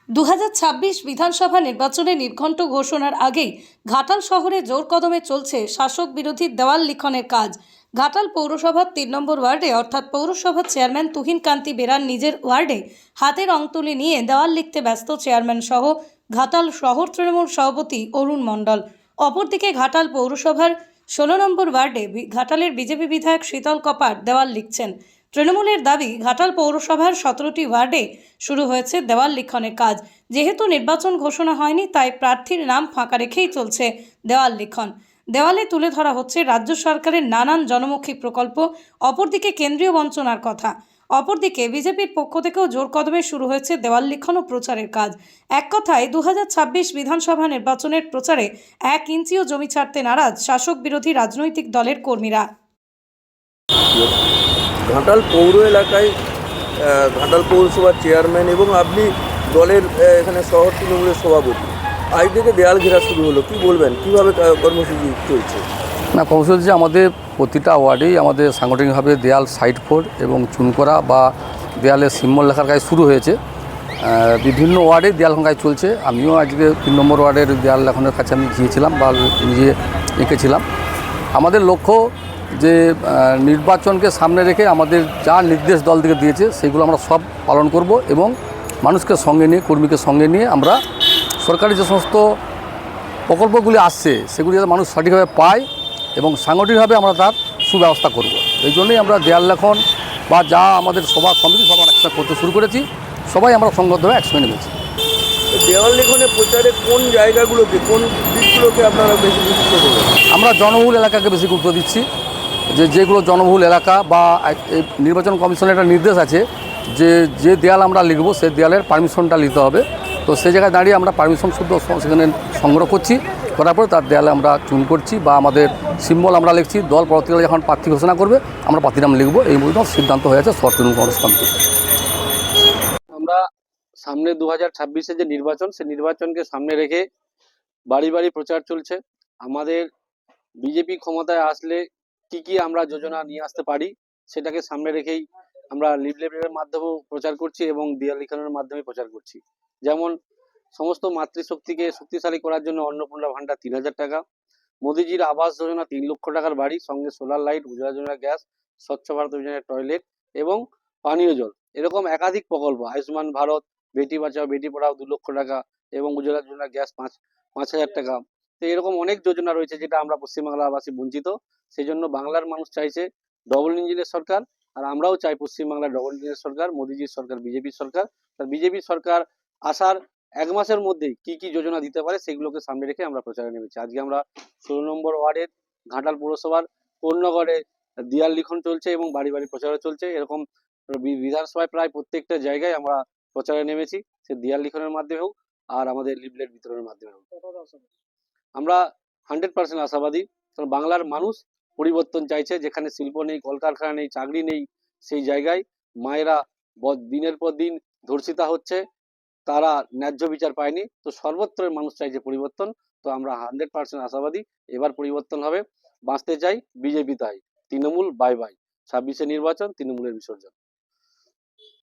2026 বিধানসভা নির্বাচনে নির্ঘণ্ট ঘোষণার আগেই ঘাটাল শহরে জোর কদমে চলছে শাসক বিরোধী দেওয়াল লিখনের কাজ। ঘাটাল পৌরসভার 3 নম্বর ওয়ার্ডে অর্থাৎ পৌরসভার চেয়ারম্যান তুহিন কান্তি বেরার নিজের ওয়ার্ডে হাতে রং তুলি নিয়ে দেওয়াল লিখতে ব্যস্ত চেয়ারম্যান সহ ঘাটাল শহর তৃণমূল সভাপতি অরুণ মণ্ডল। অপরদিকে ঘাটাল পৌরসভার 16 নম্বর ওয়ার্ডে ঘাটালের বিজেপি বিধায়ক শীতল কপাট দেওয়াল লিখছেন। তৃণমূলের দাবি, ঘাটাল পৌরসভার 17টি ওয়ার্ডে শুরু হয়েছে দেওয়াল লিখনের কাজ। যেহেতু নির্বাচন ঘোষণা হয়নি, তাই প্রার্থীর নাম ফাঁকা রেখেই চলছে দেওয়াল লিখন। দেওয়ালে তুলে ধরা হচ্ছে রাজ্য সরকারের নানান জনমুখী প্রকল্প, অপরদিকে কেন্দ্রীয় বঞ্চনার কথা। অপরদিকে বিজেপির পক্ষ থেকেও জোর কদমে শুরু হয়েছে দেওয়াল লিখন ও প্রচারের কাজ। এক কথায় 2026 বিধানসভা নির্বাচনের প্রচারে 1 ইঞ্চিও জমি ছাড়তে নারাজ শাসক বিরোধী রাজনৈতিক দলের কর্মীরা। ঘাটাল পৌর এলাকায় ঘাটাল পৌরসভার চেয়ারম্যান এবং আপনি দলের এখানে শহর তৃণমূলের সভাপতি, আজ থেকে দেয়াল ঘেরা শুরু হলো, কি বলবেন, কীভাবে কর্মসূচি চলছে? না, কর্মসূচি আমাদের প্রতিটা ওয়ার্ডেই আমাদের সাংগঠনিকভাবে দেয়াল সাইড ফোর এবং চুন করা বা দেয়ালের সিম্বল লেখার কাজ শুরু হয়েছে। বিভিন্ন ওয়ার্ডে দেয়াল কাজ চলছে। আমিও আজকে 3 নম্বর ওয়ার্ডের দেয়াল লেখনের কাছে আমি গিয়েছিলাম বা নিজে এঁকেছিলাম। আমাদের লক্ষ্য যে নির্বাচনকে সামনে রেখে আমাদের যা নির্দেশ দল থেকে দিয়েছে সেগুলো আমরা সব পালন করব এবং মানুষকে সঙ্গে নিয়ে, কর্মীকে সঙ্গে নিয়ে আমরা সরকারি যে সমস্ত প্রকল্পগুলি আসছে সেগুলি যাতে মানুষ সঠিকভাবে পায় এবং সাংগঠনিকভাবে আমরা তার সুব্যবস্থা করব। এই জন্যই আমরা দেয়াল লেখন বা যা আমাদের সভা সমিতি সব আমরা একসাথে করতে শুরু করেছি। সবাই আমরা সংগতভাবে একসঙ্গে নেমেছি। দেওয়াল লেখনের প্রচারে কোন জায়গাগুলোকে, কোন দিকগুলোকে আপনারা বেশি গুরুত্ব দেবেন? আমরা জনবহুল এলাকাকে বেশি গুরুত্ব দিচ্ছি। যেগুলো জনবহুল এলাকা বা নির্বাচন কমিশনের একটা নির্দেশ আছে যে দেয়াল আমরা লিখব সেই দেয়ালের পারমিশনটা নিতে হবে। তো সেই জায়গায় দাঁড়িয়ে আমরা পারমিশন শুদ্ধ সেখানে সংগ্রহ করছি, করার পরে তার দেয়ালে আমরা চুন করছি বা আমাদের সিম্বল আমরা লিখছি। দল পরবর্তীকালে যখন প্রার্থী ঘোষণা করবে আমরা প্রার্থীর নাম লিখব, এই মতো সিদ্ধান্ত হয়েছে শহর তৃণমূল কংগ্রেস কমিটি। আমরা সামনে 2026-এ যে নির্বাচন, সেই নির্বাচনকে সামনে রেখে বাড়ি বাড়ি প্রচার চলছে। আমাদের বিজেপি ক্ষমতায় আসলে কি আমরা যোজনা নিয়ে আসতে পারি সেটাকে সামনে রেখেই আমরা লিফলেটের মাধ্যমেও প্রচার করছি এবং দেয়াল লিখনের মাধ্যমে প্রচার করছি। যেমন সমস্ত মাতৃশক্তিকে শক্তিশালী করার জন্য অন্নপূর্ণা ভান্ডার 3000 টাকা, মোদিজির আবাস যোজনা 3 লক্ষ টাকার বাড়ি, সঙ্গে সোলার লাইট, উজ্জ্বলা যোজনা গ্যাস, স্বচ্ছ ভারত অভিযানের টয়লেট এবং পানীয় জল, এরকম একাধিক প্রকল্প, আয়ুষ্মান ভারত, বেটি বাঁচাও বেটি পড়াও 2 লক্ষ টাকা এবং উজ্জ্বলা যোজনা গ্যাস 5,000 টাকা। তো এরকম অনেক যোজনা রয়েছে যেটা আমরা পশ্চিমবাংলাবাসী বঞ্চিত। সেই জন্য বাংলার মানুষ চাইছে ডবল ইঞ্জিনের সরকার, আর আমরাও চাই পশ্চিমবাংলার ডবল ইঞ্জিনের সরকার, মোদিজির সরকার, বিজেপি সরকার। তার বিজেপি সরকার আসার 1 মাসের মধ্যেই কি যোজনা দিতে পারে সেগুলোকে সামনে রেখে আমরা প্রচারে নেমেছি। আজকে আমরা 16 নম্বর ওয়ার্ডের ঘাটাল পৌরসভার পূর্ণগড়ে দেয়াল লিখন চলছে এবং বাড়ি বাড়ি প্রচারও চলছে। এরকম বিধানসভায় প্রায় প্রত্যেকটা জায়গায় আমরা প্রচারে নেমেছি, সে দেয়াল লিখনের মাধ্যমে হোক আর আমাদের লিফলেট বিতরণের মাধ্যমে হোক। আমরা 100% আশাবাদী, কারণ বাংলার মানুষ পরিবর্তন চাইছে। যেখানে শিল্প নেই, কলকারখানা নেই, চাকরি নেই, সেই জায়গায় মায়েরা দিনের পর দিন ধর্ষিতা হচ্ছে, তারা ন্যায্য বিচার পায়নি। তো সর্বত্র মানুষ চাইছে পরিবর্তন। তো আমরা 100% আশাবাদী এবার পরিবর্তন হবে। বাঁচতে চাই বিজেপি, তাই তৃণমূল বাই বাই। 26-এ নির্বাচন, তৃণমূলের বিসর্জন।